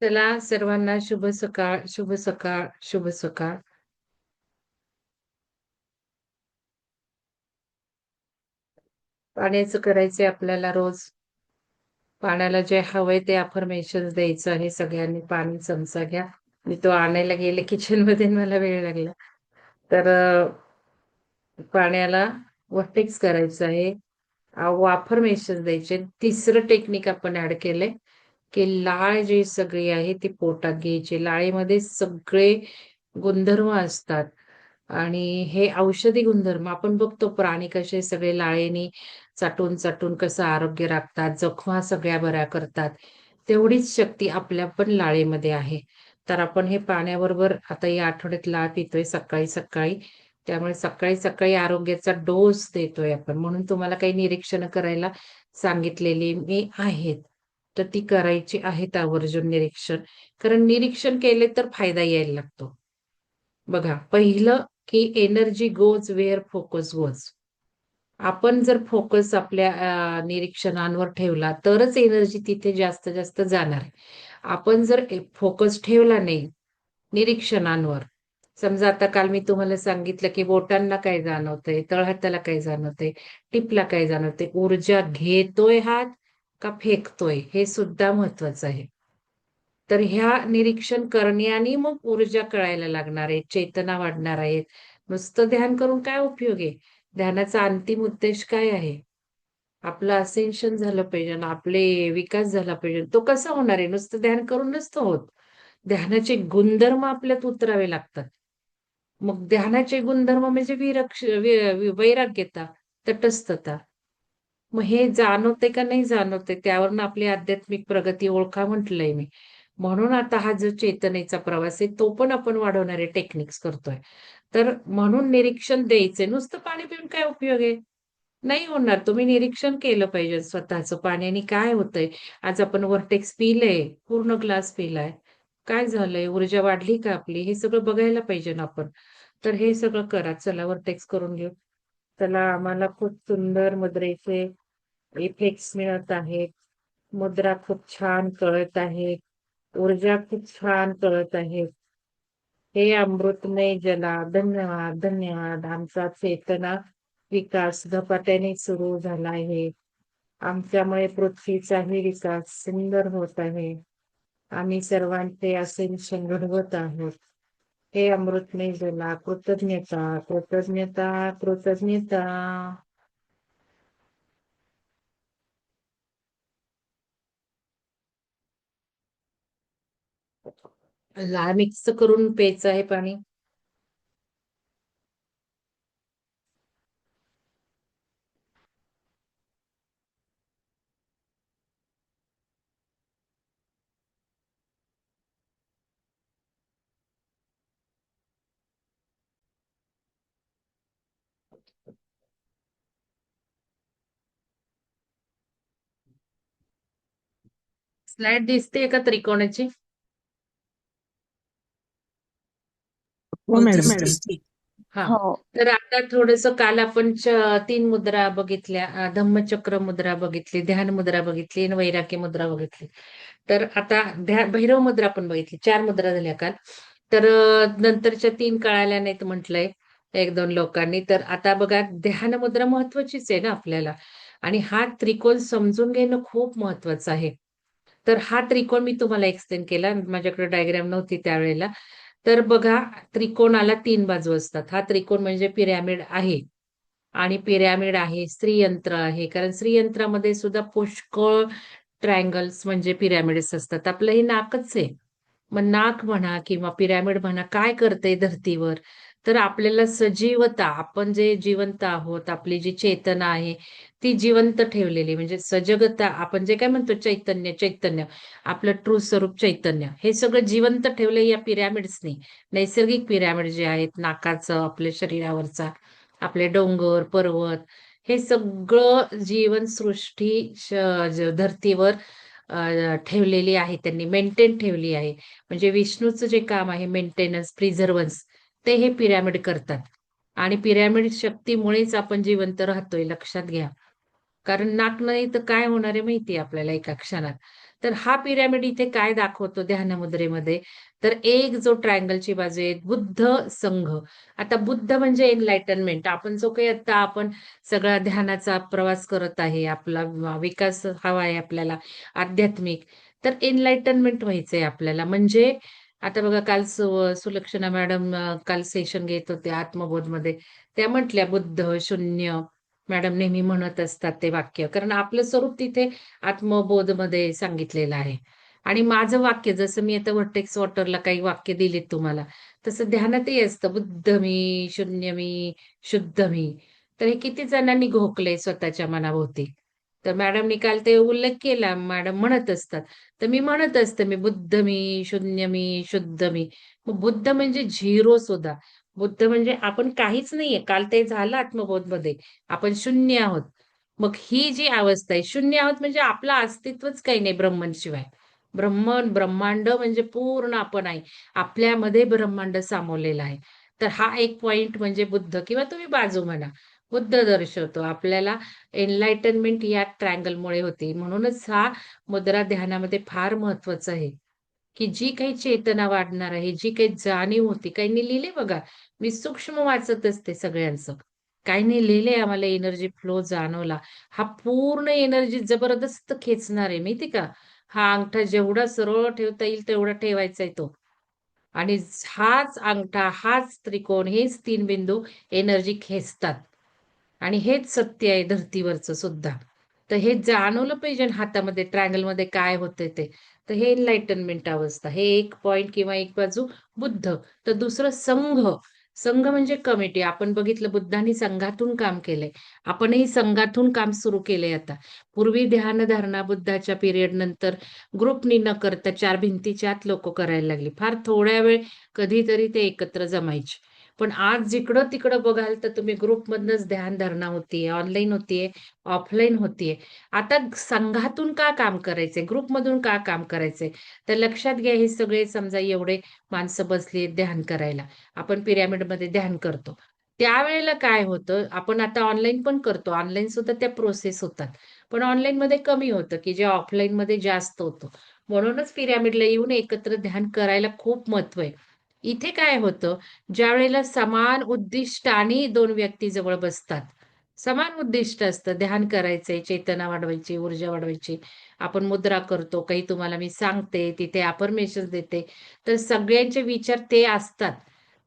चला सर्वांना शुभ सकाळ, शुभ सकाळ, शुभ सकाळ. पाण्याचं करायचंय आपल्याला रोज. पाण्याला जे हवंय ते अफर्मेशन्स द्यायचं आहे सगळ्यांनी. पाणी चमचा घ्या. मी तो आणायला गेले किचनमध्ये आणि मला वेळ लागला. तर पाण्याला वॉटेक्स करायचं आहे. अफर्मेशन्स द्यायचे. तिसरं टेक्निक आपण ऍड केलंय, की लाळ जी सगळी आहे ती पोटात घ्यायची. लाळेमध्ये सगळे गुणधर्म असतात आणि हे औषधी गुणधर्म आपण बघतो. प्राणी कसे सगळे लाळेनी चाटून चाटून कसं आरोग्य राखतात, जखमा सगळ्या बऱ्या करतात. तेवढीच शक्ती आपल्या पण लाळेमध्ये आहे. तर आपण हे पाण्याबरोबर आता या आठवड्यात लाळ पितोय सकाळी सकाळी. त्यामुळे सकाळी सकाळी आरोग्याचा डोस देतोय आपण. म्हणून तुम्हाला काही निरीक्षण करायला सांगितलेली मी आहेत. तर ती करायची आहेत आवर्जून निरीक्षण. कारण निरीक्षण केले तर फायदा यायला लागतो. बघा, पहिलं की energy goes where focus goes. आपण जर फोकस आपल्या निरीक्षणांवर ठेवला तरच एनर्जी तिथे जास्त जास्त जाणार आहे. आपण जर फोकस ठेवला नाही निरीक्षणांवर, समजा आता काल मी तुम्हाला सांगितलं की बोटांना काय जाणवतंय, तळहाताला काय जाणवतंय, टिपला काय जाणवतंय, ऊर्जा घेतोय हात का फेकतोय, हे सुद्धा महत्वाचं आहे. तर ह्या निरीक्षण करण्याने मग ऊर्जा कळायला लागणार आहे, चेतना वाढणार आहे. नुसतं ध्यान करून काय उपयोग आहे? ध्यानाचा अंतिम उद्देश काय आहे? आपलं असेन्शन झालं पाहिजे ना, आपले विकास झाला पाहिजे. तो कसा होणार आहे? नुसतं ध्यान करून नसतं होत. ध्यानाचे गुणधर्म आपल्यात उतरावे लागतात. मग ध्यानाचे गुणधर्म म्हणजे वैराग्यता, तटस्थता. मग हे जाणवते का नाही जाणवते त्यावरून आपली आध्यात्मिक प्रगती ओळखा म्हटलंय मी. म्हणून आता हा जो चेतनेचा प्रवास आहे तो पण आपण वाढवणारे टेक्निक्स करतोय. तर म्हणून निरीक्षण द्यायचंय. नुसतं पाणी पिऊन काय उपयोग आहे? नाही होणार. तुम्ही निरीक्षण केलं पाहिजे स्वतःचं. पाण्याने काय होतंय? आज आपण व्हर्टेक्स पिलंय, पूर्ण ग्लास पिलाय. काय झालंय? ऊर्जा वाढली का आपली? हे सगळं बघायला पाहिजे ना आपण. तर हे सगळं करा. चला व्हर्टेक्स करून घेऊ. चला, आम्हाला खूप सुंदर मुद्रेचे इफेक्ट्स मिळत आहेत. मुद्रा खूप छान कळत आहे. ऊर्जा खूप छान कळत आहे. हे अमृतमय जला धन्यवाद, धन्यवाद. आमचा चेतना विकास झपाट्याने सुरू झाला आहे. आमच्यामुळे पृथ्वीचाही विकास सुंदर होत आहे. आम्ही सर्वांचे असेन्शन घडवत आहोत. हे अमृतमय जला कृतज्ञता, कृतज्ञता, कृतज्ञता. लाळ मिक्स करून प्यायचं आहे पाणी. स्लाइड दिसते का त्रिकोणाची? हो हो, मॅडम. दिसते. हा. हो. तर आता थोडस काल आपण तीन मुद्रा बघितल्या. धम्मचक्र मुद्रा बघितली, ध्यान मुद्रा बघितली आणि वैराग्य मुद्रा बघितली. तर आता भैरव मुद्रा पण बघितली. 4 मुद्रा झाल्या काल. तर नंतरच्या 3 कळाल्या नाहीत म्हटलंय एक दोन लोकांनी. तर आता बघा, ध्यान मुद्रा महत्वाचीच आहे ना आपल्याला. आणि हा त्रिकोण समजून घेणं खूप महत्वाचं आहे. तर हा त्रिकोण मी तुम्हाला एक्सप्लेन केला. माझ्याकडे डायग्राम नव्हती त्यावेळेला. तर बघा, त्रिकोणाला 3 बाजू असतात. हा त्रिकोण म्हणजे पिरॅमिड आहे. आणि पिरॅमिड आहे, श्रीयंत्र आहे. कारण श्रीयंत्रामध्ये सुद्धा पुष्कळ ट्रायंगल्स म्हणजे पिरॅमिड्स असतात. आपलं हे नाकच आहे. मग नाक म्हणा किंवा पिरॅमिड म्हणा, काय करते धर्तीवर? तर आपल्याला सजीवता, आपण जे जिवंत आहोत, आपली जी चेतना आहे ती जिवंत ठेवलेली. म्हणजे सजगता, आपण जे काय म्हणतो चैतन्य, चैतन्य आपलं ट्रू स्वरूप चैतन्य, हे सगळं जिवंत ठेवलंय या पिरॅमिड्सनी. नैसर्गिक पिरॅमिड जे आहेत, नाकाचं, आपल्या शरीरावरचा, आपले डोंगर, पर्वत, हे सगळं जीवनसृष्टी धर्तीवर ठेवलेली आहे. त्यांनी मेंटेन ठेवली आहे. म्हणजे विष्णूचं जे काम आहे मेंटेनन्स, प्रिझर्वन्स, ते हे पिरॅमिड करतात. आणि पिरॅमिड शक्तीमुळेच आपण जिवंत राहतोय, लक्षात घ्या. कारण नाक नाही तर काय होणार आहे माहिती आहे आपल्याला एका क्षणात. तर हा पिरॅमिड इथे काय दाखवतो ध्यानमुद्रेमध्ये, तर एक जो ट्रायंगलची बाजू आहे बुद्ध संघ. आता बुद्ध म्हणजे एनलाइटनमेंट. आपण जो काही आता आपण सगळा ध्यानाचा प्रवास करत आहे, आपला विकास हवा आहे आपल्याला आध्यात्मिक, तर एनलाइटनमेंट व्हायचंय आपल्याला. म्हणजे आता बघा काल सुलक्षणा मॅडम काल सेशन घेत होते आत्मबोधमध्ये. त्या म्हटल्या बुद्ध, शून्य. मॅडम नेहमी म्हणत असतात ते वाक्य. कारण आपलं स्वरूप तिथे आत्मबोधमध्ये सांगितलेलं आहे. आणि माझं वाक्य जसं मी आता व्हर्टेक्स वॉटरला काही वाक्य दिलीत तुम्हाला, तसं ध्यानातही असतं बुद्ध मी, शून्य मी, शुद्ध मी. तर हे किती जणांनी घोकलंय स्वतःच्या मनाभोवती. तर मॅडमनी काल ते उल्लेख केला. मॅडम म्हणत असतात. तर मी म्हणत असते मी बुद्ध मी, शून्य मी, शुद्ध मी. मग बुद्ध म्हणजे झिरो सुद्धा. बुद्ध म्हणजे आपण काहीच नाहीये. काल ते झालं आत्मबोधमध्ये. आपण शून्य आहोत. मग ही जी अवस्था आहे, शून्य आहोत म्हणजे आपलं अस्तित्वच काही नाही ब्रह्मशिवाय. ब्रह्मांड म्हणजे पूर्ण आपण आहे. आपल्यामध्ये ब्रह्मांड सामावलेलं आहे. तर हा एक पॉइंट म्हणजे बुद्ध किंवा तुम्ही बाजू म्हणा. बुद्ध दर्शवतो आपल्याला एनलाइटनमेंट या ट्रँगलमुळे होते. म्हणूनच हा मुद्रा ध्यानामध्ये फार महत्वाचा आहे. की जी काही चेतना वाढणार आहे, जी काही जाणीव होती. काहींनी लिहिले बघा. मी सूक्ष्म वाचत असते सगळ्यांचं. काहींनी लिहिलंय आम्हाला एनर्जी फ्लो जाणवला. हा पूर्ण एनर्जी जबरदस्त खेचणार आहे माहिती का? हा अंगठा जेवढा सरळ ठेवता येईल तेवढा ठेवायचा आहे तो. आणि हाच अंगठा, हाच त्रिकोण, हेच 3 बिंदू एनर्जी खेचतात. आणि हेच सत्य आहे धर्तीवरचं सुद्धा. तर हे जाणवलं पाहिजे हातामध्ये ट्रायंगलमध्ये काय होतंय ते. तर हे एनलाइटनमेंट अवस्था. हे एक पॉइंट किंवा एक बाजू बुद्ध. तर दुसरं संघ. संघ म्हणजे कमिटी. आपण बघितलं बुद्धांनी संघातून काम केलंय. आपणही संघातून काम सुरू केलंय आता. पूर्वी ध्यानधारणा बुद्धाच्या पिरियड नंतर ग्रुपनी न करता चार भिंतीच्या आत लोकं करायला लागली. फार थोड्या वेळ कधीतरी ते एकत्र जमायचे. पण आज जिकडं-तिकडं बघाल तर तुम्ही ग्रुपमधनंच ध्यानधारणा होतीये, ऑनलाईन होतीये, ऑफलाईन होतीये. आता संघातून का काम करायचंय? ग्रुपमधून का काम करायचंय? तर लक्षात घ्या हे सगळे समजा एवढे माणसं बसली ध्यान करायला. आपण पिरॅमिडमध्ये ध्यान करतो. त्यावेळेला काय होतं, आपण आता ऑनलाईन पण करतो. ऑनलाईन सुद्धा त्या प्रोसेस होतात. पण ऑनलाईनमध्ये कमी होतं, की जे ऑफलाईनमध्ये जास्त होतं. म्हणूनच पिरॅमिडला येऊन एकत्र ध्यान करायला खूप महत्त्व आहे. इथे काय होतं, ज्यावेळेला समान उद्दिष्टाने 2 व्यक्ती जवळ बसतात. समान उद्दिष्ट असतं ध्यान करायचंय, चेतना वाढवायची, ऊर्जा वाढवायची. आपण मुद्रा करतो, काही तुम्हाला मी सांगते, तिथे अफर्मेशन्स देते. तर सगळ्यांचे विचार ते असतात.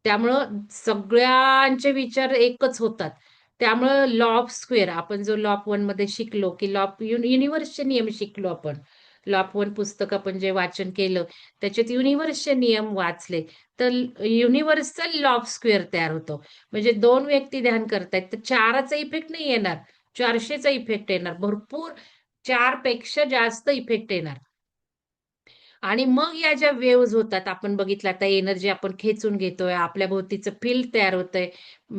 त्यामुळं सगळ्यांचे विचार एकच होतात. त्यामुळं लॉ ऑफ स्क्वेअर आपण जो लॉ ऑफ 1 मध्ये शिकलो, की लॉ ऑफ युनिव्हर्सचे नियम शिकलो आपण. लॉ ऑफ 1 पुस्तक आपण जे वाचन केलं, त्याच्यात युनिव्हर्सचे नियम वाचले. तर युनिव्हर्सल लॉ ऑफ स्क्वेअर तयार होतो. म्हणजे 2 व्यक्ती ध्यान करतायत, तर 4चा इफेक्ट नाही येणार. 400चा इफेक्ट येणार. भरपूर 4 पेक्षा जास्त इफेक्ट येणार. आणि मग या ज्या वेव्हज होतात, आपण बघितलं आता एनर्जी आपण खेचून घेतोय, आपल्या भोवतीचं फील्ड तयार होतंय,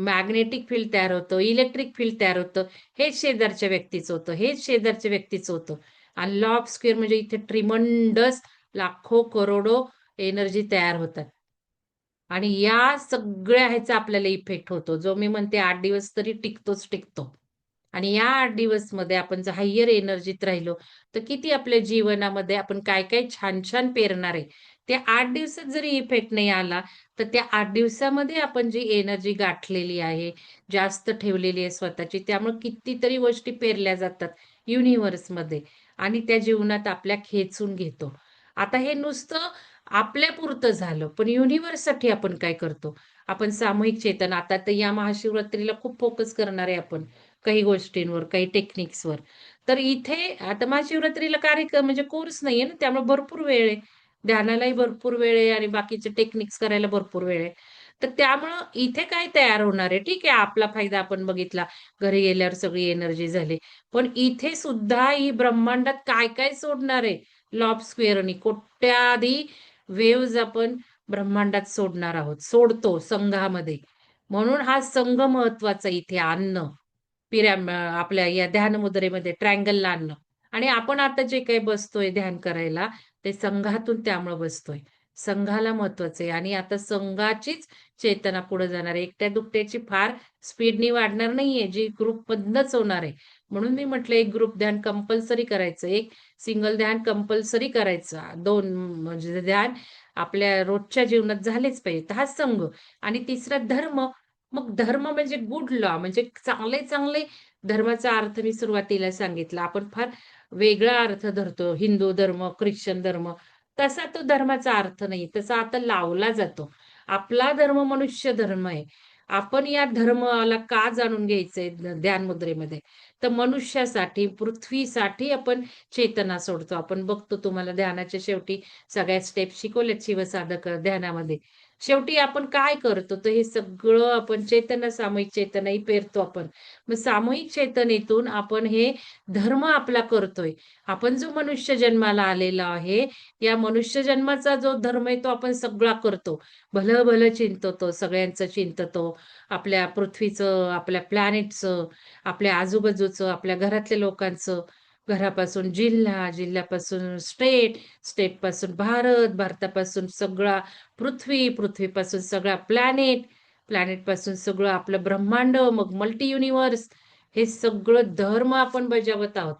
मॅग्नेटिक फील्ड तयार होतं, इलेक्ट्रिक फील्ड तयार होतं. हेच शेजारच्या व्यक्तीचं होतं, हेच शेजारच्या व्यक्तीचं होतं. आणि लॉ ऑफ स्क्वेअर म्हणजे इथे ट्रिमंडस लाखो, करोडो एनर्जी तयार होतात. आणि या सगळ्या ह्याचा आपल्याला इफेक्ट होतो. जो मी म्हणते 8 दिवस तरी टिकतोच टिकतो. आणि या 8 दिवसमध्ये आपण जर हायर एनर्जीत राहिलो, तर किती आपल्या जीवनामध्ये आपण काय-काय छान-छान पेरणार आहे. त्या 8 दिवसात जरी इफेक्ट नाही आला, तर त्या 8 दिवसामध्ये आपण जी एनर्जी गाठलेली आहे, जास्त ठेवलेली आहे स्वतःची, त्यामुळे कितीतरी गोष्टी पेरल्या जातात युनिव्हर्समध्ये आणि त्या जीवनात आपल्या खेचून घेतो. आता हे नुसतं आपल्यापुरतं झालं, पण युनिव्हर्ससाठी आपण काय करतो? आपण सामूहिक चेतना आता तर या महाशिवरात्रीला खूप फोकस करणार आहे आपण. काही गोष्टींवर, काही टेक्निक्सवर. तर इथे आता महाशिवरात्रीला कार्यक्रम म्हणजे कोर्स नाहीये ना, त्यामुळे भरपूर वेळ आहे. ध्यानालाही भरपूर वेळ आहे आणि बाकीचे टेक्निक्स करायला भरपूर वेळ आहे. तर त्यामुळं इथे काय तयार होणार आहे? ठीक आहे, आपला फायदा आपण बघितला. घरी गेल्यावर सगळी एनर्जी झाली. पण इथे सुद्धा ही ब्रह्मांडात काय-काय सोडणार आहे? लॉ ऑफ स्क्वेअरनी कोट्याधी वेव्हज आपण ब्रह्मांडात सोडणार आहोत. सोडतो संघामध्ये. म्हणून हा संघ महत्वाचा इथे आणणं. आपल्या या ध्यान मुद्रेमध्ये ट्रायंगलला आणणं. आणि आपण आता जे काही बसतोय ध्यान करायला, ते संघातून त्यामुळे बसतोय. संघाला महत्वाचं आहे आणि आता संघाचीच चेतना पुढे जाणार आहे. एकट्या-दुकट्याची फार स्पीडनी वाढणार नाहीये, जी ग्रुपमधनंच होणार आहे. म्हणून मी म्हटलं एक ग्रुप ध्यान कंपल्सरी करायचं, एक सिंगल ध्यान कंपल्सरी करायचं. 2 म्हणजे ध्यान आपल्या रोजच्या जीवनात झालेच पाहिजेत. हा संघ आणि तिसरा धर्म. मग धर्म म्हणजे गुड लॉ म्हणजे चांगले-चांगले धर्माचा अर्थ मी सुरुवातीला सांगितला. आपण फार वेगळा अर्थ धरतो. हिंदू धर्म, ख्रिश्चन धर्म तसा तो धर्माचा अर्थ नाही. तसा आता लावला जातो. आपला धर्म मनुष्य धर्म आहे. आपण या धर्माला का जाणून घ्यायचंय ध्यान मुद्रेमध्ये? तर मनुष्यासाठी, पृथ्वीसाठी आपण चेतना सोडतो. आपण बघतो तुम्हाला ध्यानाच्या शेवटी सगळ्या स्टेप शिकवल्यात शिवसाधक ध्यानामध्ये. शेवटी आपण काय करतो? तर हे सगळं आपण चेतना, सामूहिक चेतना ही पेरतो आपण. मग सामूहिक चेतनेतून आपण हे धर्म आपला करतोय. आपण जो मनुष्य जन्माला आलेला आहे, या मनुष्य जन्माचा जो धर्म आहे तो आपण सगळा करतो. भलं-भलं चिंततो, सगळ्यांचं चिंततो. आपल्या पृथ्वीचं, आपल्या प्लॅनेटचं, आपल्या आजूबाजूचं, आपल्या घरातल्या लोकांचं, घरापासून जिल्हा, जिल्ह्यापासून स्टेट, स्टेटपासून भारत, भारतापासून सगळा पृथ्वी, पृथ्वीपासून सगळा प्लॅनेट, प्लॅनेटपासून सगळं आपलं ब्रह्मांड, मग मल्टी युनिव्हर्स हे सगळं धर्म आपण बजावत आहोत.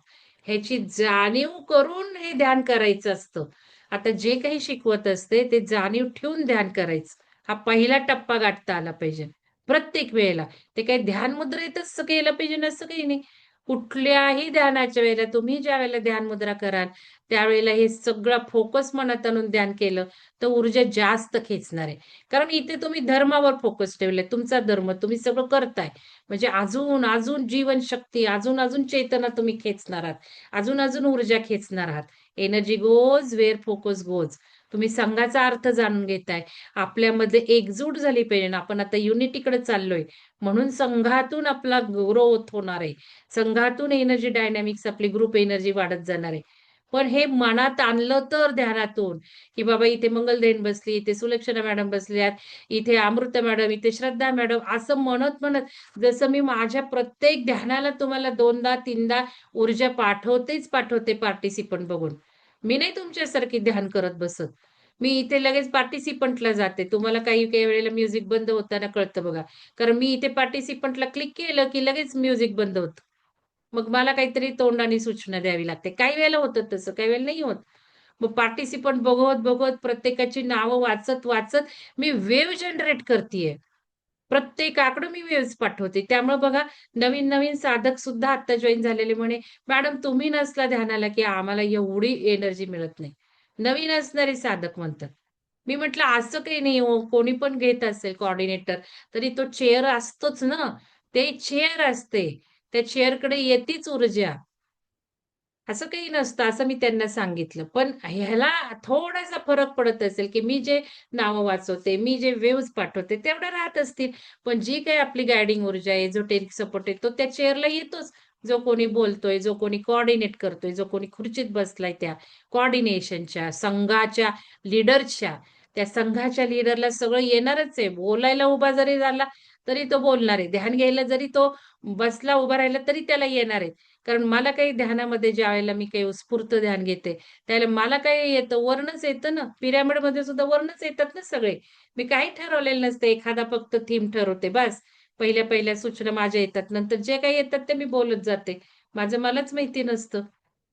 ह्याची जाणीव करून हे ध्यान करायचं असतं. आता जे काही शिकवत असते ते जाणीव ठेवून ध्यान करायचं. हा पहिला टप्पा गाठता आला पाहिजे. प्रत्येक वेळेला. ते काही ध्यान मुद्रेतच केलं पाहिजे असं काही नाही. कुठल्याही ध्यानाच्या वेळेला तुम्ही ज्यावेळेला ध्यान मुद्रा कराल, त्यावेळेला हे सगळं फोकस मनात आणून ध्यान केलं, तर ऊर्जा जास्त खेचणार आहे. कारण इथे तुम्ही धर्मावर फोकस ठेवलाय. तुमचा धर्म तुम्ही सगळं करताय. म्हणजे अजून जीवनशक्ती, अजून चेतना तुम्ही खेचणार आहात. अजून ऊर्जा खेचणार आहात. Energy goes where focus goes. तुम्ही संघाचा अर्थ जाणून घेताय. आपल्यामध्ये एकजूट झाली पाहिजे ना. आपण आता युनिटीकडे चाललोय. म्हणून संघातून आपला ग्रोथ होणार आहे. संघातून एनर्जी डायनॅमिक्स आपली ग्रुप एनर्जी वाढत जाणार आहे. पण हे मनात आणलं तर ध्यानातून, की बाबा इथे मंगलदेन बसली, इथे सुलक्षणा मॅडम बसल्यात, इथे अमृता मॅडम, इथे श्रद्धा मॅडम असं म्हणत जसं मी माझ्या प्रत्येक ध्यानाला तुम्हाला 2दा-3दा ऊर्जा पाठवते पार्टिसिपंट बघून. मी नाही तुमच्यासारखी ध्यान करत बसत. मी इथे लगेच पार्टिसिपंटला जाते. तुम्हाला काही वेळेला म्युझिक बंद होताना कळतं बघा. कारण मी इथे पार्टिसिपंटला क्लिक केलं, की लगेच म्युझिक बंद होतं. मग मला काहीतरी तोंडाने सूचना द्यावी लागते. काही वेळेला होतं तसं, काही वेळेला नाही होत. मग पार्टिसिपंट बघत प्रत्येकाची नावं वाचत मी वेव्ह जनरेट करतीये. प्रत्येकाकडे मी वेव्हज पाठवते. त्यामुळे बघा नवीन-नवीन साधक सुद्धा आता जॉइन झालेले म्हणे, "मॅडम तुम्ही नसला ध्यानाला, की आम्हाला एवढी एनर्जी मिळत नाही." नवीन असणारे साधक म्हणतात. मी म्हटलं, "असं काही नाही हो, कोणी पण घेत असेल कोऑर्डिनेटर, तरी तो चेअर असतोच ना. ते चेअर असते. त्या चेअरकडे येतीच ऊर्जा. असं काही नसतं, असं मी त्यांना सांगितलं. पण ह्याला थोडासा फरक पडत असेल, की मी जे नावं वाचवते, मी जे वेव्हज पाठवते, तेवढं राहत असतील. पण जी काही आपली गाईडिंग ऊर्जा आहे, एझोटेरिक सपोर्ट आहे, तो त्या चेअरला येतोच. जो कोणी बोलतोय, जो कोणी कोऑर्डिनेट करतोय, जो कोणी खुर्चीत बसलाय त्या कोऑर्डिनेशनच्या, संघाच्या लीडर्सच्या, त्या संघाच्या लीडरला सगळं येणारच आहे. बोलायला उभा जरी झाला, तरी तो बोलणार आहे. ध्यान घ्यायला जरी तो बसला, उभा राहिला, तरी त्याला येणार आहे. कारण मला काही ध्यानामध्ये ज्यावेळेला मी काही उत्स्फूर्त ध्यान घेते, त्यावेळेला मला काय येतं, वर्णच येतं ना. पिरॅमिडमध्ये सुद्धा वर्णच येतात ना सगळे. मी काही ठरवलेलं नसतं. एखादा फक्त थीम ठरवते बास. पहिल्या-पहिल्या सूचना माझ्या येतात. नंतर जे काही येतात ते मी बोलत जाते. माझं मलाच माहिती नसतं.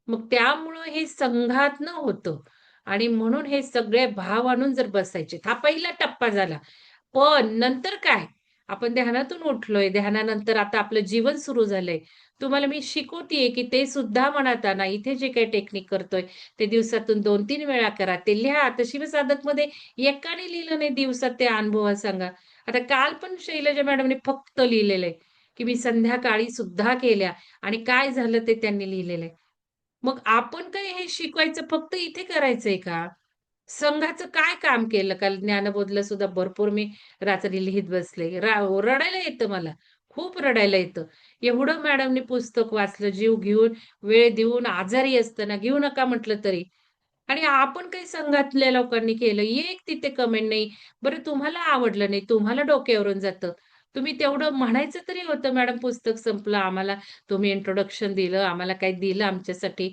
मग त्यामुळं हे संघातनं होतं आणि म्हणून हे सगळे भाव आणून जर बसायचे. हा पहिला टप्पा झाला. पण नंतर काय? आपण ध्यानातून उठलोय. ध्यानानंतर आता आपलं जीवन सुरू झालंय. तुम्हाला मी शिकवतीये, की ते सुद्धा मनात आणा. इथे जे काही टेक्निक करतोय, ते दिवसातून 2-3 वेळा करा. ते लिहा. आता शिवसाधकमध्ये एकाने लिहिलं नाही दिवसात ते अनुभव सांगा. आता काल पण शैलजा मॅडमने फक्त लिहिलेलं आहे, की मी संध्याकाळी सुद्धा केल्या आणि काय झालं ते त्यांनी लिहिलेलं आहे. मग आपण काय हे शिकवायचं फक्त इथे करायचंय का? संघाचं काय काम केलं? काल ज्ञानबोधला सुद्धा भरपूर मी रात्री लिहीत बसले. रडायला येतं मला. खूप रडायला येतं. एवढं मॅडमनी पुस्तक वाचलं, जीव घेऊन, वेळ देऊन, आजारी असताना घेऊ नका म्हटलं तरी. आणि आपण काही संघातल्या लोकांनी केलं. एक तिथे कमेंट नाही. बरं तुम्हाला आवडलं नाही, तुम्हाला डोक्यावरून जातं. तुम्ही तेवढं म्हणायचं तरी होतं, "मॅडम पुस्तक संपलं, आम्हाला तुम्ही इंट्रोडक्शन दिलं, आम्हाला काही दिलं आमच्यासाठी."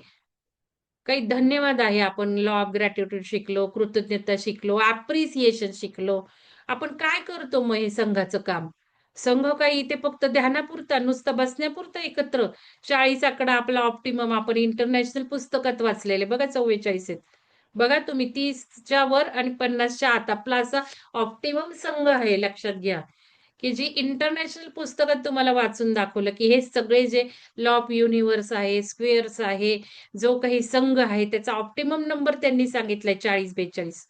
काही धन्यवाद आहे. आपण लॉ ऑफ ग्रॅटिट्यूड शिकलो, कृतज्ञता शिकलो, ॲप्रिसिएशन शिकलो. आपण काय करतो मग हे संघाचं काम? संघ काही इथे फक्त ध्यानापुरता, नुसतं बसण्यापुरता एकत्र. 40 आकडा आपला ऑप्टिमम आपण इंटरनॅशनल पुस्तकात वाचलेले बघा, 44 आहेत. बघा तुम्ही 30च्या वर आणि 50च्या आत आपला असा ऑप्टिमम संघ आहे, लक्षात घ्या. की जी इंटरनॅशनल पुस्तकात तुम्हाला वाचून दाखवलं, की हे सगळे जे लॉ ऑफ युनिव्हर्स आहे, स्क्वेअर्स आहे, जो काही संघ आहे, त्याचा ऑप्टिमम नंबर त्यांनी सांगितलाय 40-42.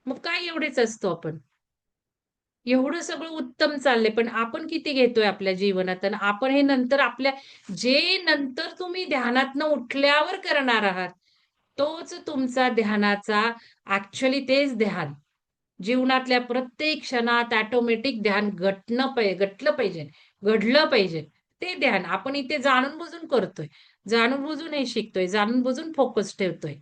मग काय एवढेच असतो आपण. एवढं सगळं उत्तम चाललंय, पण आपण किती घेतोय आपल्या जीवनात? आणि आपण हे नंतर आपल्या जे नंतर तुम्ही ध्यानातनं उठल्यावर करणार आहात, तोच तुमचा ध्यानाचा ॲक्चुअली तेच ध्यान. जीवनातल्या प्रत्येक क्षणात ऑटोमॅटिक ध्यान घटलं पाहिजे, घडलं पाहिजे. ते ध्यान आपण इथे जाणून-बुजून करतोय. जाणून-बुजून हे शिकतोय, जाणून-बुजून फोकस ठेवतोय.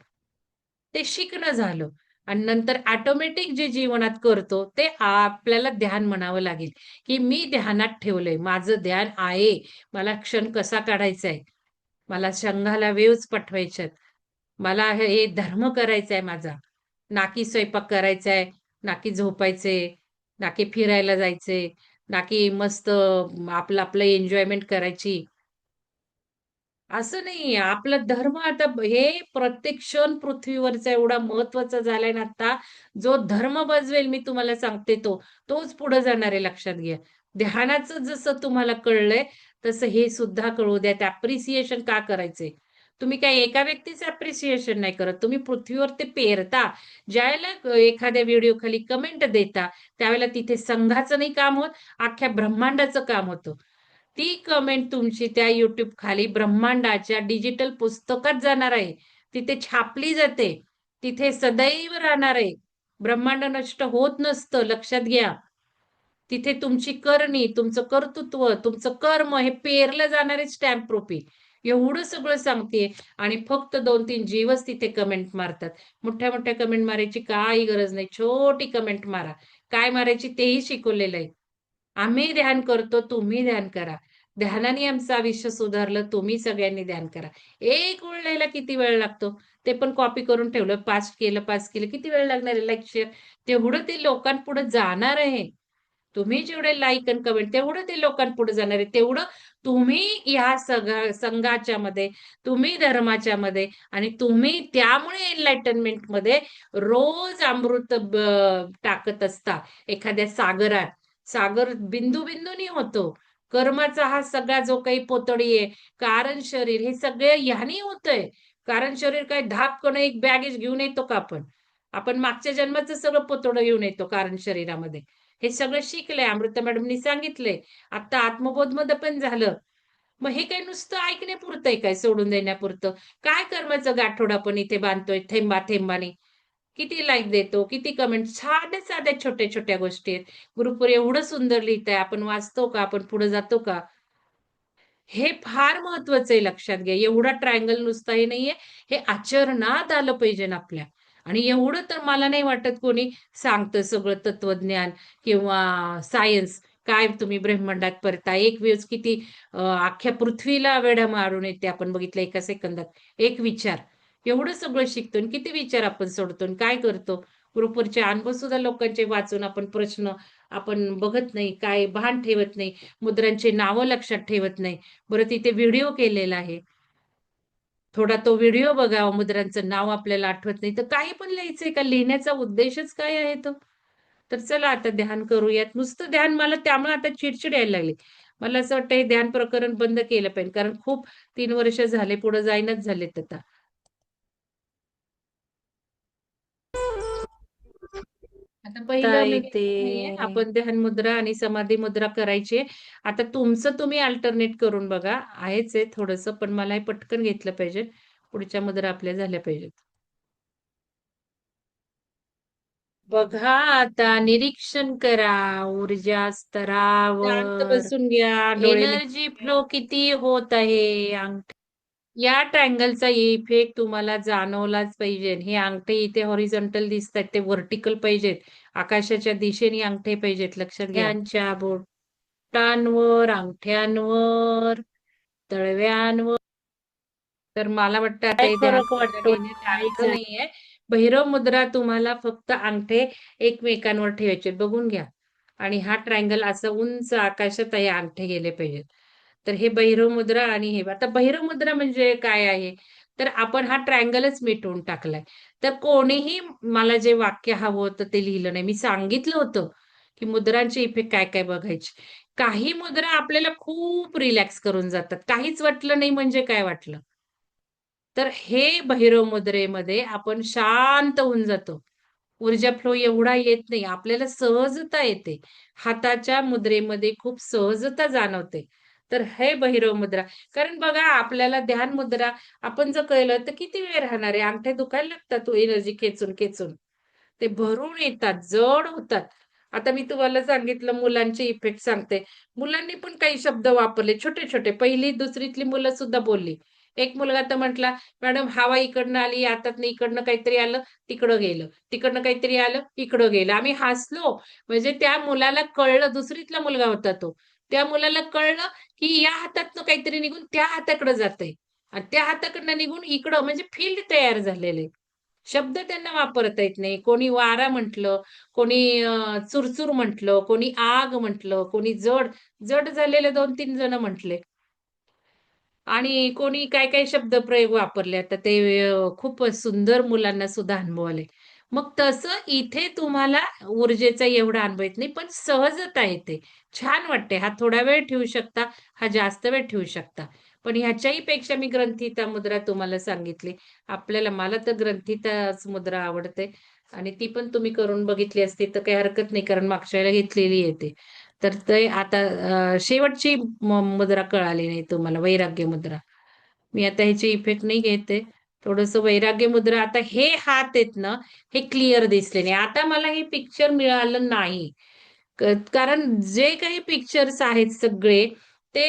ते शिकणं झालं आणि नंतर ऑटोमॅटिक जे जीवनात करतो, ते आपल्याला ध्यान म्हणावं लागेल, की मी ध्यानात ठेवलंय. माझं ध्यान आहे. मला क्षण कसा काढायचा आहे. मला संघाला वेव्हज पाठवायच्यात. मला हे धर्म करायचा आहे माझा. ना की स्वयंपाक करायचा आहे, ना की झोपायचंय, ना की फिरायला जायचंय, ना की मस्त आपलं आपलं एन्जॉयमेंट करायची. असं नाहीये. आपला धर्म आता हे प्रत्येक क्षण पृथ्वीवरचा एवढा महत्वाचा झालाय ना आता, जो धर्म बजवेल मी तुम्हाला सांगते तो, तोच पुढे जाणार आहे लक्षात घ्या. ध्यानाचं जसं तुम्हाला कळलंय, तसं हे सुद्धा कळू द्यात. ॲप्रिसिएशन का करायचंय? तुम्ही काही एका व्यक्तीचं ॲप्रिसिएशन नाही करत. तुम्ही पृथ्वीवर ते पेरता. ज्यावेळेला एखाद्या व्हिडिओखाली कमेंट देता, त्यावेळेला तिथे संघाचं नाही काम होत, अख्ख्या ब्रह्मांडाचं काम होतं. ती कमेंट तुमची त्या YouTube खाली ब्रह्मांडाच्या डिजिटल पुस्तकात जाणार आहे. तिथे छापली जाते. तिथे सदैव राहणार आहे. ब्रह्मांड नष्ट होत नसतं, लक्षात घ्या. तिथे तुमची करणी, तुमचं कर्तृत्व, तुमचं कर्म हे पेरलं जाणार आहे स्टॅम्प रुपी. एवढं सगळं सांगतेय आणि फक्त 2-3 जीवच तिथे कमेंट मारतात. मोठ्या-मोठ्या कमेंट मारायची काही गरज नाही. छोटी कमेंट मारा. काय मारायची तेही शिकवलेलं आहे. आम्ही ध्यान करतो, तुम्ही ध्यान करा. ध्यानाने आमचं आयुष्य सुधारलं, तुम्ही सगळ्यांनी ध्यान करा. एक ओळ लिहायला किती वेळ लागतो? ते पण कॉपी करून ठेवलं, पास केलं. किती वेळ लागणार आहे लेक्चर? तेवढं ते लोकांपुढे जाणार आहे. तुम्ही जेवढे लाइक आणि कमेंट तेवढं ते लोकांपुढे जाणार आहे. तेवढं तुम्ही ह्या संघाच्या मध्ये, तुम्ही धर्माच्या मध्ये आणि तुम्ही त्यामुळे एनलाइटनमेंटमध्ये रोज अमृत टाकत असता एखाद्या सागरात. सागर बिंदू-बिंदूनी होतो. कर्माचा हा सगळा जो काही पोतडी आहे, कारण शरीर हे सगळे ह्यानी होतंय. कारण शरीर काय धापकन एक बॅगेज घेऊन येतो का आपण? आपण मागच्या जन्माचं सगळं पोतडं घेऊन येतो कारण शरीरामध्ये. हे सगळं शिकलंय. अमृता मॅडमनी सांगितलंय. आता आत्मबोधमध्ये पण झालं. मग हे काय नुसतं ऐकण्यापुरतं आहे काय, सोडून देण्यापुरतं? काय कर्माचा गाठोडा आपण इथे बांधतोय थेंबा-थेंबाने? किती लाईक देतो, किती कमेंट, साध्या-साध्या छोट्या-छोट्या गोष्टी आहेत. ग्रुपवर एवढं सुंदर लिहिताय, आपण वाचतो का? आपण पुढे जातो का? हे फार महत्वाचं आहे लक्षात घ्या. एवढा ट्रायंगल नुसता हे नाहीये, हे आचरणात आलं पाहिजे ना आपल्या. आणि एवढं तर मला नाही वाटत कोणी सांगतं सगळं तत्वज्ञान किंवा सायन्स. काय तुम्ही ब्रह्मांडात फिरता, एक वेव्हज किती अख्ख्या पृथ्वीला वेढा मारून येते आपण बघितलं एका सेकंदात. एक विचार. एवढं सगळं शिकतो आणि किती विचार आपण सोडतो आणि काय करतो? ग्रुपवरचे अनुभव सुद्धा लोकांचे वाचून आपण प्रश्न आपण बघत नाही, काय भान ठेवत नाही, मुद्रांची नावं लक्षात ठेवत नाही. बरं तिथे व्हिडिओ केलेला आहे. थोडा तो व्हिडिओ बघावा, मुद्रांचं नाव आपल्याला आठवत नाही, तर काही पण लिहायचंय का? लिहिण्याचा उद्देशच काय आहे तो? तर चला आता ध्यान करूयात. नुसतं ध्यान मला त्यामुळे आता चिडचिड यायला लागली. मला असं वाटतं हे ध्यान प्रकरण बंद केलं पाहिजे. कारण खूप 3 वर्ष झाले, पुढे जाईनाच झालेत आता. आता पहिलं ताई मी ते नाहीये, आपण ध्यान मुद्रा आणि समाधी मुद्रा करायची आहे. आता तुमचं तुम्ही अल्टरनेट करून बघा. आहेच आहे थोडंसं, पण मला हे पटकन घेतलं पाहिजे. पुढच्या मुद्रा आपल्या झाल्या पाहिजेत. बघा आता निरीक्षण करा ऊर्जा शांत स्तरावर बसून घ्या. डोळे मिट एनर्जी फ्लो किती होत आहे. या ट्रायंगलचा इफेक्ट तुम्हाला जाणवलाच पाहिजे. हे अंगठे इथे हॉरिझॉन्टल दिसतात ते व्हर्टिकल पाहिजेत. आकाशाच्या दिशेने अंगठे पाहिजेत. लक्षात घ्या. यांच्या बोटांवर, अंगठ्यांवर, तळव्यांवर. तर मला वाटतं आता काय हे ध्यान फरक मुद्रा वाटतो घेण्यात ताई अर्थ नाहीये. भैरव मुद्रा तुम्हाला फक्त अंगठे एकमेकांवर ठेवायचे. बघून घ्या. आणि हा ट्रायंगल असा उंच आकाशात हे अंगठे गेले पाहिजेत. तर हे भैरव मुद्रा आणि हे आता भैरव मुद्रा म्हणजे काय आहे? तर आपण हा ट्रायंगलच मिटवून टाकलाय. तर कोणीही मला जे वाक्य हवं होतं ते लिहिलं नाही. मी सांगितलं होतं, की मुद्रांचे इफेक्ट काय-काय बघायचे. काही मुद्रा आपल्याला खूप रिलॅक्स करून जातात. काहीच वाटलं नाही म्हणजे काय वाटलं? तर हे भैरव मुद्रेमध्ये आपण शांत होऊन जातो. ऊर्जा फ्लो एवढा येत नाही. आपल्याला सहजता येते. हाताच्या मुद्रेमध्ये खूप सहजता जाणवते. तर हे भैरव मुद्रा. कारण बघा आपल्याला ध्यान मुद्रा आपण जर केलं तर किती वेळ राहणार आहे? अंगठे दुखायला लागतात तो एनर्जी खेचून. ते भरून येतात, जड होतात. आता मी तुम्हाला सांगितलं मुलांचे इफेक्ट सांगते. मुलांनी पण काही शब्द वापरले छोटे-छोटे. 1ली, 2रीतली मुलं सुद्धा बोलली. एक मुलगा तर म्हटला, "मॅडम हवा इकडनं आली, हातातनं इकडनं काहीतरी आलं, तिकडं गेलं. तिकडनं काहीतरी आलं, इकडं गेलं." आम्ही हसलो. म्हणजे त्या मुलाला कळलं 2रीतला मुलगा होता तो. त्या मुलाला कळलं, की या हातातनं काहीतरी निघून त्या हाताकडे जातंय आणि त्या हाताकडनं निघून इकडं म्हणजे फील्ड तयार झालेलं शब्द त्यांना वापरता येत नाही. कोणी वारा म्हटलं, कोणी चुरचूर म्हटलं, कोणी आग म्हटलं, कोणी जड, जड झालेले 2-3 जण म्हटले. आणि कोणी काय-काय शब्दप्रयोग वापरले. आता ते खूप सुंदर मुलांना सुद्धा अनुभव आले. मग तसं इथे तुम्हाला ऊर्जेचा एवढा अनुभव येत नाही, पण सहजता येते. छान वाटते. हा थोडा वेळ ठेवू शकता, हा जास्त वेळ ठेवू शकता. पण ह्याच्याही पेक्षा मी ग्रंथिता मुद्रा तुम्हाला सांगितली. मला तर ग्रंथिताच मुद्रा आवडते आणि ती पण तुम्ही करून बघितली असती तर काही हरकत नाही, कारण मागच्या वेळेला घेतलेली आहे ती. तर ते आता शेवटची मुद्रा कळाली नाही तुम्हाला, वैराग्य मुद्रा. मी आता ह्याचे इफेक्ट नाही घेते. थोडंसं वैराग्य मुद्रा आता हे हात आहेत ना, हे क्लिअर दिसले नाही. आता मला हे पिक्चर मिळालं नाही. कारण जे काही पिक्चर्स आहेत सगळे ते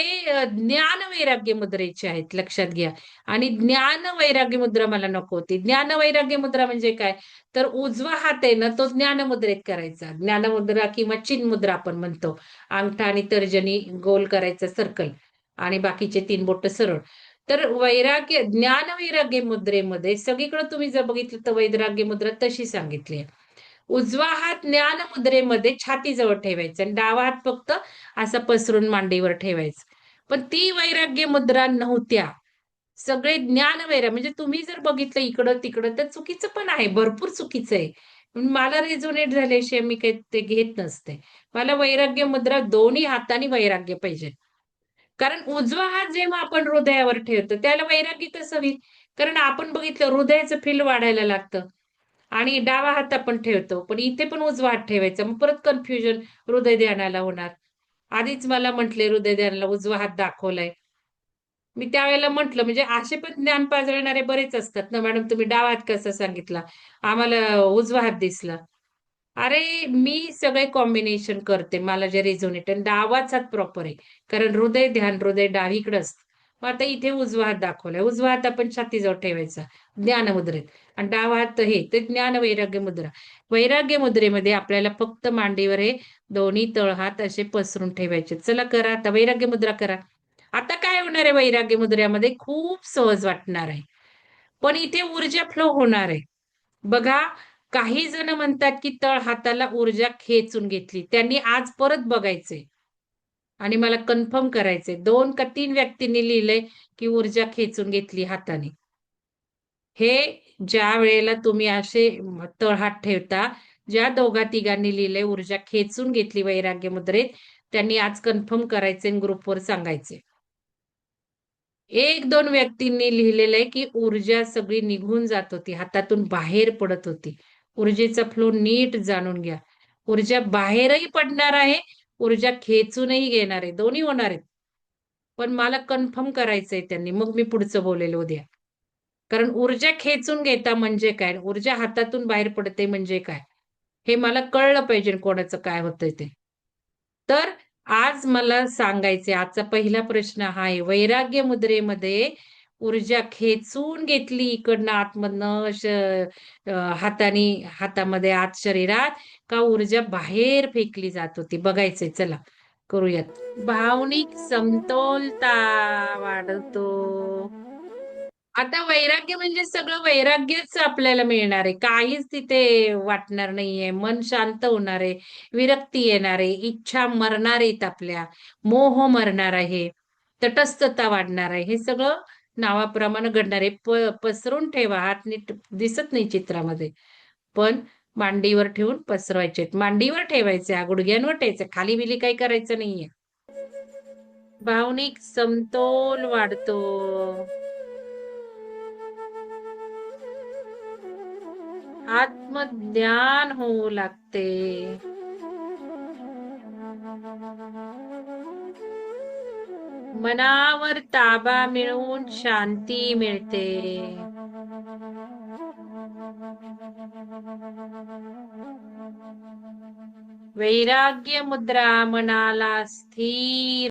ज्ञान वैराग्य मुद्रेचे आहेत लक्षात घ्या. आणि ज्ञान वैराग्य मुद्रा मला नको होती. ज्ञान वैराग्य मुद्रा म्हणजे काय? तर उजवा हात आहे ना, तो ज्ञान मुद्रेत करायचा. ज्ञान मुद्रा किंवा चिन्ह मुद्रा आपण म्हणतो. अंगठा आणि तर्जनी गोल करायचा सर्कल आणि बाकीचे 3 बोटं सरळ. तर ज्ञान वैराग्य मुद्रेमध्ये सगळीकडे तुम्ही जर बघितलं तर वैराग्य मुद्रा तशी सांगितली आहे. उजवा हात ज्ञान मुद्रेमध्ये छातीजवळ ठेवायचा आणि डावा हात फक्त असा पसरून मांडीवर ठेवायचा. पण ती वैराग्य मुद्रा नव्हत्या. सगळे म्हणजे तुम्ही जर बघितलं इकडं-तिकडं तर चुकीचं पण आहे. भरपूर चुकीचं आहे. पण मला रेझोनेट झाल्याशिवाय मी काही ते घेत नसते. मला वैराग्य मुद्रा दोन्ही हातांनी वैराग्य पाहिजे. कारण उजवा हात जेव्हा आपण हृदयावर ठेवतो त्याला वैराग्य कसं होईल? कारण आपण बघितलं हृदयाचं फील वाढायला लागतं. आणि डावा हात आपण ठेवतो. पण इथे पण उजवा हात ठेवायचा. मग परत कन्फ्युजन हृदय ध्यानाला होणार. आधीच मला म्हटले हृदय ध्यानाला उजवा हात दाखवलाय. मी त्यावेळेला म्हटलं म्हणजे असे पण ज्ञान पाजळणारे बरेच असतात ना, मॅडम तुम्ही डावा हात कसा सांगितला? आम्हाला उजवा हात दिसला. अरे, मी सगळे कॉम्बिनेशन करते. मला जे रेझोनेट आणि डावाच हात प्रॉपर आहे. कारण हृदय डावीकडे असतं. मग आता इथे उजवा हात दाखवलाय. उजवा हात आपण छातीजवळ ठेवायचा ज्ञानमुद्रेत आणि डावा हात हे ते ज्ञान वैराग्य मुद्रा. वैराग्य मुद्रेमध्ये आपल्याला फक्त मांडीवर हे दोन्ही तळहात असे पसरून ठेवायचे. चला करा आता वैराग्य मुद्रा करा. आता काय होणार आहे वैराग्य मुद्रेमध्ये? खूप सहज वाटणार आहे. पण इथे ऊर्जा फ्लो होणार आहे. बघा, काही जण म्हणतात, की तळ हाताला ऊर्जा खेचून घेतली. त्यांनी आज परत बघायचंय आणि मला कन्फर्म करायचंय. 2 का 3 व्यक्तींनी लिहिलंय, की ऊर्जा खेचून घेतली हाताने. हे ज्या वेळेला तुम्ही असे तळहात ठेवता, ज्या दोघा-तिघांनी लिहिलंय ऊर्जा खेचून घेतली वैराग्य मुद्रेत, त्यांनी आज कन्फर्म करायचंय आणि ग्रुपवर सांगायचंय. 1-2 व्यक्तींनी लिहिलेलं आहे, की ऊर्जा सगळी निघून जात होती, हातातून बाहेर पडत होती. ऊर्जेचा फ्लो नीट जाणून घ्या. ऊर्जा बाहेरही पडणार आहे, ऊर्जा खेचूनही घेणार आहे, दोन्ही होणार आहेत. पण मला कन्फर्म करायचंय त्यांनी, मग मी पुढचं बोलेल उद्या. कारण ऊर्जा खेचून घेता म्हणजे काय? ऊर्जा हातातून बाहेर पडते म्हणजे काय? हे मला कळलं पाहिजे कोणाचं काय होतंय ते. तर आज मला सांगायचे आजचा पहिला प्रश्न हा आहे. वैराग्य मुद्रेमध्ये ऊर्जा खेचून घेतली इकडनं आतमधनं हाताने हातामध्ये आत शरीरात का ऊर्जा बाहेर फेकली जात होती बघायचंय चला करूयात. भावनिक समतोलता वाढवतो. आता वैराग्य म्हणजे सगळं वैराग्यच आपल्याला मिळणार आहे. काहीच तिथे वाटणार नाहीये. मन शांत होणार आहे. विरक्ती येणार आहे. इच्छा मरणार आहेत आपल्या. मोह मरणार आहे. तटस्थता वाढणार आहे. हे सगळं नावाप्रमाणे घडणार आहे. पसरून ठेवा. हात नीट दिसत नाही चित्रामध्ये. पण मांडीवर ठेवून पसरवायचे. मांडीवर ठेवायचे. गुडघ्यांवर ठेवायचे. खाली बिली काही करायचं नाहीये. भावनिक समतोल वाढतो. आत्मज्ञान होऊ लागते. मनावर ताबा मिळवून शांती मिळते. वैराग्य मुद्रा मनाला स्थिर